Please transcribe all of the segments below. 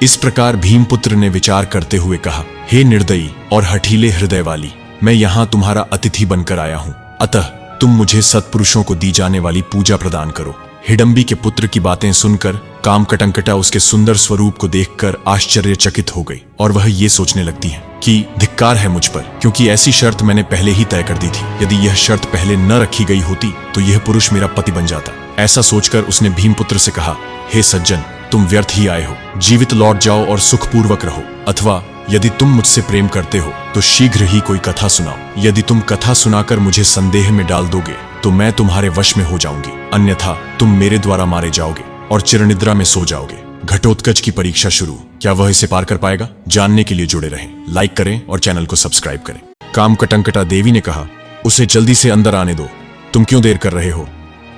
इस प्रकार भीमपुत्र ने विचार करते हुए कहा, हे निर्दयी और हठीले हृदय वाली, मैं यहाँ तुम्हारा अतिथि बनकर आया हूँ, अतः तुम मुझे सत्पुरुषों को दी जाने वाली पूजा प्रदान करो। हिडंबी के पुत्र की बातें सुनकर कामकटंकटा उसके सुंदर स्वरूप को देखकर आश्चर्यचकित हो गई और वह ये सोचने लगती है कि धिक्कार है मुझ पर, क्योंकि ऐसी शर्त मैंने पहले ही तय कर दी थी। यदि यह शर्त पहले न रखी गई होती तो यह पुरुष मेरा पति बन जाता। ऐसा सोचकर उसने भीमपुत्र से कहा, हे सज्जन, तुम व्यर्थ ही आए हो, जीवित लौट जाओ और सुखपूर्वक रहो, अथवा यदि तुम मुझसे प्रेम करते हो तो शीघ्र ही कोई कथा सुनाओ। यदि तुम कथा सुनाकर मुझे संदेह में डाल दोगे तो मैं तुम्हारे वश में हो जाऊंगी, अन्यथा तुम मेरे द्वारा मारे जाओगे और चिरनिद्रा में सो जाओगे। घटोत्कच की परीक्षा शुरू। क्या वह इसे पार कर पाएगा? जानने के लिए जुड़े रहें, लाइक करें और चैनल को सब्सक्राइब करें। कामकटंकटा देवी ने कहा, उसे जल्दी से अंदर आने दो, तुम क्यों देर कर रहे हो?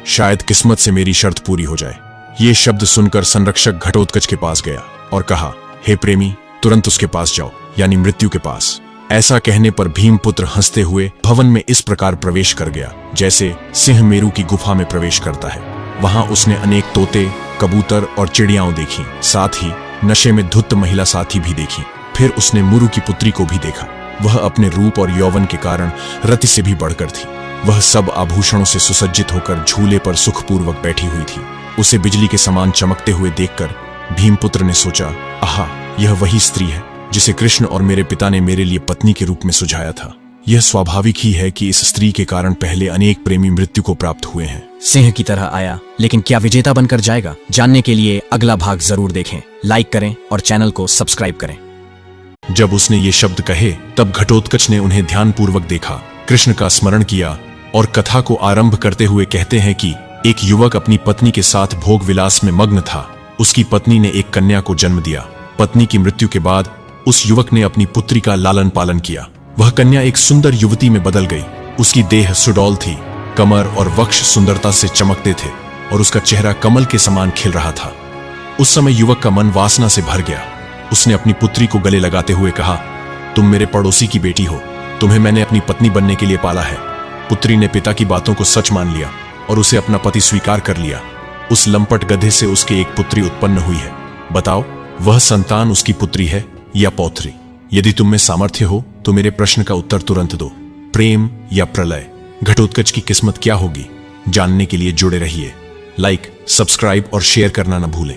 शायद किस्मत से मेरी शर्त पूरी हो जाए। ये शब्द सुनकर संरक्षक घटोत्कच के पास गया और कहा, हे प्रेमी, तुरंत उसके पास जाओ, यानी मृत्यु के पास। ऐसा कहने पर भीमपुत्र हंसते हुए भवन में इस प्रकार प्रवेश कर गया जैसे सिंह मेरू की गुफा में प्रवेश करता है। वहां उसने अनेक तोते, कबूतर और चिड़ियाओं देखी, साथ ही नशे में धुत महिला साथी भी देखी। फिर उसने मुरु की पुत्री को भी देखा। वह अपने रूप और यौवन के कारण रति से भी बढ़कर थी। वह सब आभूषणों से सुसज्जित होकर झूले पर सुखपूर्वक बैठी हुई थी। उसे बिजली के समान चमकते हुए देखकर भीमपुत्र ने सोचा, आहा, यह वही स्त्री है जिसे कृष्ण और मेरे पिता ने मेरे लिए पत्नी के रूप में सुझाया था। यह स्वाभाविक ही है कि इस स्त्री के कारण पहले अनेक प्रेमी मृत्यु को प्राप्त हुए हैं। सिंह की तरह आया, लेकिन क्या विजेता बनकर जाएगा? जानने के लिए अगला भाग जरूर देखें, लाइक करें और चैनल को सब्सक्राइब करें। जब उसने ये शब्द कहे तब घटोत्कच ने उन्हें ध्यानपूर्वक देखा, कृष्ण का स्मरण किया और कथा को आरंभ करते हुए कहते हैं कि एक युवक अपनी पत्नी के साथ भोग विलास में मग्न था। उसकी पत्नी ने एक कन्या को जन्म दिया। पत्नी की मृत्यु के बाद उस युवक ने अपनी पुत्री का लालन पालन किया। वह कन्या एक सुंदर युवती में बदल गई। उसकी देह सुडौल थी, कमर और वक्ष सुंदरता से चमकते थे और उसका चेहरा कमल के समान खिल रहा था। उस समय युवक का मन वासना से भर गया। उसने अपनी पुत्री को गले लगाते हुए कहा, तुम मेरे पड़ोसी की बेटी हो, तुम्हें मैंने अपनी पत्नी बनने के लिए पाला है। पुत्री ने पिता की बातों को सच मान लिया और उसे अपना पति स्वीकार कर लिया। उस लंपट गधे से उसकी एक पुत्री उत्पन्न हुई है। बताओ, वह संतान उसकी पुत्री है या पौत्री? यदि तुम में सामर्थ्य हो तो मेरे प्रश्न का उत्तर तुरंत दो। प्रेम या प्रलय? घटोत्कच की किस्मत क्या होगी? जानने के लिए जुड़े रहिए। लाइक, सब्सक्राइब और शेयर करना न भूलें।